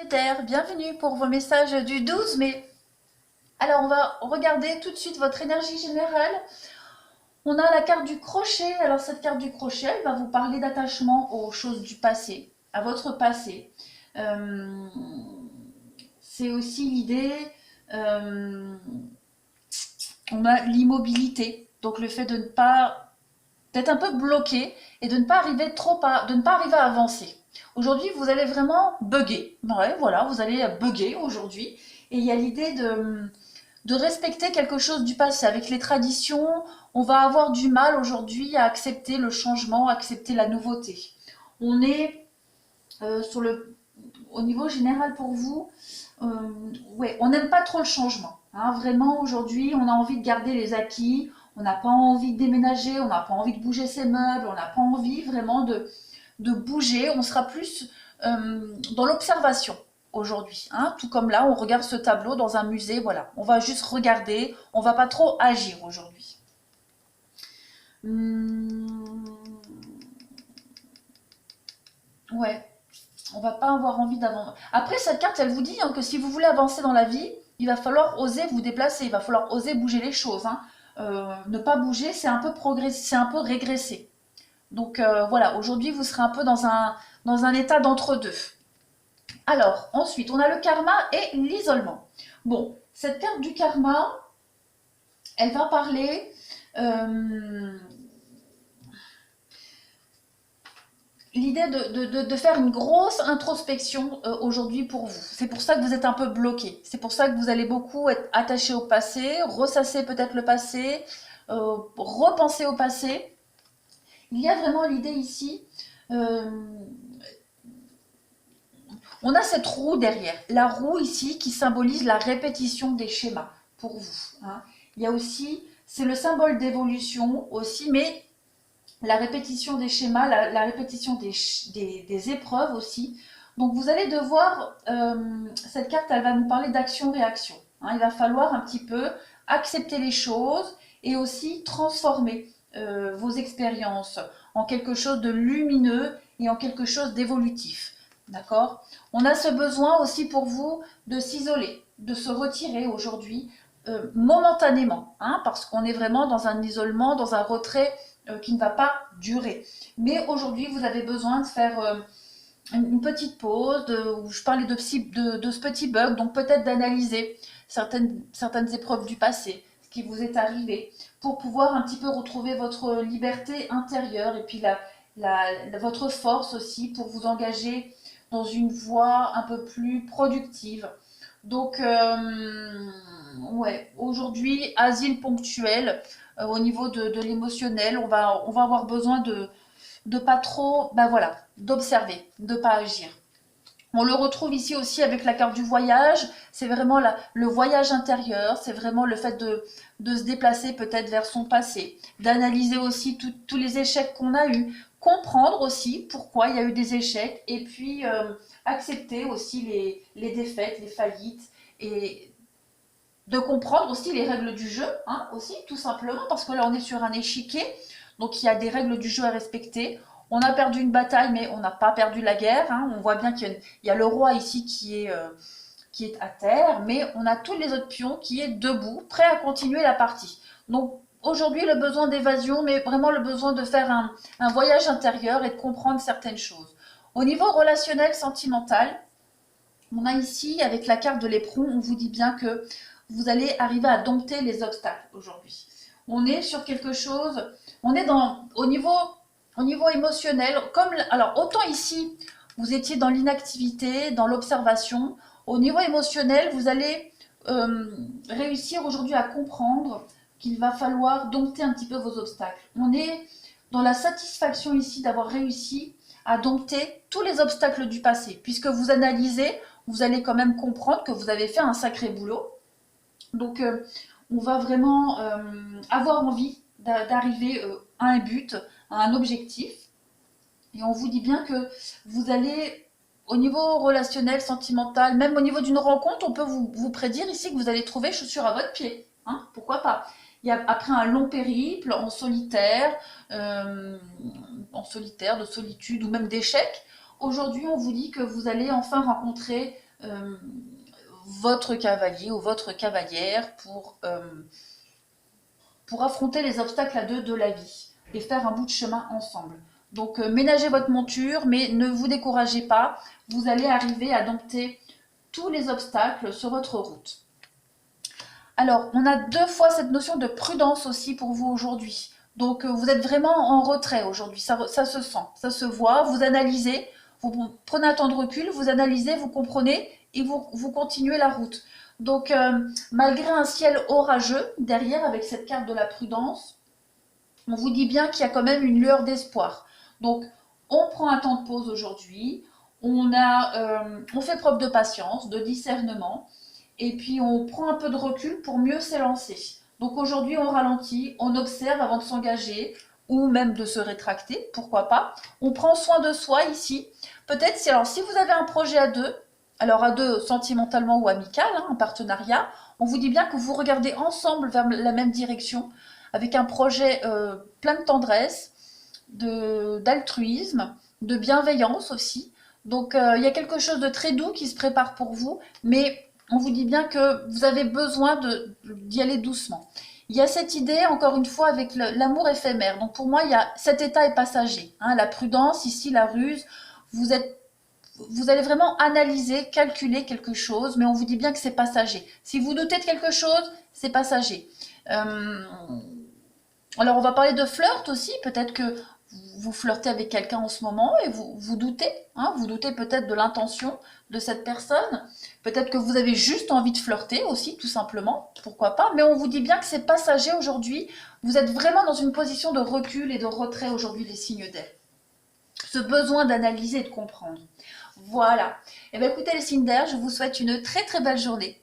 Sagittaire, bienvenue pour vos messages du 12 mai. Alors on va regarder tout de suite votre énergie générale. On a la carte du crochet. Alors cette carte du crochet, elle va vous parler d'attachement aux choses du passé, à votre passé. C'est aussi l'idée, on a l'immobilité, donc le fait de ne pas, d'être un peu bloqué et de ne pas arriver de ne pas arriver à avancer. Aujourd'hui, vous allez vraiment bugger. Ouais, voilà, vous allez bugger aujourd'hui. Et il y a l'idée de respecter quelque chose du passé. Avec les traditions, on va avoir du mal aujourd'hui à accepter le changement, à accepter la nouveauté. On est au niveau général pour vous, ouais, on n'aime pas trop le changement. Hein. Vraiment, aujourd'hui, on a envie de garder les acquis. On n'a pas envie de déménager, on n'a pas envie de bouger ses meubles, on n'a pas envie vraiment de bouger. On sera plus dans l'observation aujourd'hui. Hein. Tout comme là, on regarde ce tableau dans un musée, voilà. On va juste regarder, on va pas trop agir aujourd'hui. Ouais, on va pas avoir envie d'avancer. Après, cette carte, elle vous dit hein, que si vous voulez avancer dans la vie, il va falloir oser vous déplacer, il va falloir oser bouger les choses. Hein. Ne pas bouger, c'est un peu progresser, c'est un peu régresser. Donc voilà, aujourd'hui, vous serez un peu dans un état d'entre-deux. Alors, ensuite, on a le karma et l'isolement. Bon, cette carte du karma, elle va parler l'idée de faire une grosse introspection aujourd'hui pour vous. C'est pour ça que vous êtes un peu bloqué. C'est pour ça que vous allez beaucoup être attaché au passé, ressasser peut-être le passé, repenser au passé. Il y a vraiment l'idée ici, on a cette roue derrière. La roue ici qui symbolise la répétition des schémas pour vous. Hein. Il y a aussi, c'est le symbole d'évolution aussi, mais la répétition des schémas, la répétition des épreuves aussi. Donc vous allez devoir, cette carte, elle va nous parler d'action-réaction. Hein. Il va falloir un petit peu accepter les choses et aussi transformer vos expériences en quelque chose de lumineux et en quelque chose d'évolutif. D'accord? On a ce besoin aussi pour vous de s'isoler, de se retirer aujourd'hui momentanément, hein, parce qu'on est vraiment dans un isolement, dans un retrait qui ne va pas durer. Mais aujourd'hui, vous avez besoin de faire une petite pause, où je parlais de ce petit bug, donc peut-être d'analyser certaines épreuves du passé, ce qui vous est arrivé, pour pouvoir un petit peu retrouver votre liberté intérieure et puis votre force aussi pour vous engager dans une voie un peu plus productive. Donc, ouais, aujourd'hui, asile ponctuel, au niveau de l'émotionnel, on va avoir besoin de pas trop, ben voilà, d'observer, de pas agir. On le retrouve ici aussi avec la carte du voyage, c'est vraiment le voyage intérieur, c'est vraiment le fait de se déplacer peut-être vers son passé, d'analyser aussi tous les échecs qu'on a eus, comprendre aussi pourquoi il y a eu des échecs et puis accepter aussi les défaites, les faillites et de comprendre aussi les règles du jeu, hein, aussi tout simplement parce que là on est sur un échiquier, donc il y a des règles du jeu à respecter. On a perdu une bataille, mais on n'a pas perdu la guerre. Hein. On voit bien qu'il y a le roi ici qui est à terre, mais on a tous les autres pions qui est debout, prêt à continuer la partie. Donc aujourd'hui, le besoin d'évasion, mais vraiment le besoin de faire un voyage intérieur et de comprendre certaines choses. Au niveau relationnel, sentimental, on a ici, avec la carte de l'éperon, on vous dit bien que vous allez arriver à dompter les obstacles aujourd'hui. On est sur quelque chose, on est au niveau émotionnel, alors autant ici, vous étiez dans l'inactivité, dans l'observation, au niveau émotionnel, vous allez réussir aujourd'hui à comprendre qu'il va falloir dompter un petit peu vos obstacles. On est dans la satisfaction ici d'avoir réussi à dompter tous les obstacles du passé, puisque vous analysez, vous allez quand même comprendre que vous avez fait un sacré boulot. Donc, on va vraiment avoir envie d'arriver à un but, à un objectif. Et on vous dit bien que vous allez, au niveau relationnel, sentimental, même au niveau d'une rencontre, on peut vous prédire ici que vous allez trouver chaussure à votre pied. Hein, pourquoi pas? Il y a, après un long périple, en solitaire, de solitude ou même d'échec, aujourd'hui on vous dit que vous allez enfin rencontrer votre cavalier ou votre cavalière pour affronter les obstacles à deux de la vie et faire un bout de chemin ensemble. Donc ménagez votre monture, mais ne vous découragez pas, vous allez arriver à dompter tous les obstacles sur votre route. Alors, on a deux fois cette notion de prudence aussi pour vous aujourd'hui. Donc, vous êtes vraiment en retrait aujourd'hui, ça se sent, ça se voit, vous analysez, vous prenez un temps de recul, vous analysez, vous comprenez et vous continuez la route. Donc, malgré un ciel orageux derrière avec cette carte de la prudence, on vous dit bien qu'il y a quand même une lueur d'espoir. Donc, on prend un temps de pause aujourd'hui, on fait preuve de patience, de discernement, et puis on prend un peu de recul pour mieux s'élancer. Donc aujourd'hui, on ralentit, on observe avant de s'engager, ou même de se rétracter, pourquoi pas. On prend soin de soi ici. Peut-être si vous avez un projet à deux, alors à deux sentimentalement ou amical, en partenariat, on vous dit bien que vous regardez ensemble vers la même direction, avec un projet plein de tendresse, d'altruisme, de bienveillance aussi. Donc il y a quelque chose de très doux qui se prépare pour vous, mais on vous dit bien que vous avez besoin d'y aller doucement. Il y a cette idée, encore une fois, avec l'amour éphémère. Donc pour moi, cet état est passager. La prudence, ici, la ruse, vous allez vraiment analyser, calculer quelque chose, mais on vous dit bien que c'est passager. Si vous doutez de quelque chose, c'est passager. Alors on va parler de flirt aussi, peut-être que vous flirtez avec quelqu'un en ce moment et vous doutez, vous doutez peut-être de l'intention de cette personne, peut-être que vous avez juste envie de flirter aussi, tout simplement, pourquoi pas, mais on vous dit bien que c'est passager aujourd'hui, vous êtes vraiment dans une position de recul et de retrait aujourd'hui, les signes d'air. Ce besoin d'analyser et de comprendre. Voilà. Et bien écoutez les signes d'air, je vous souhaite une très très belle journée.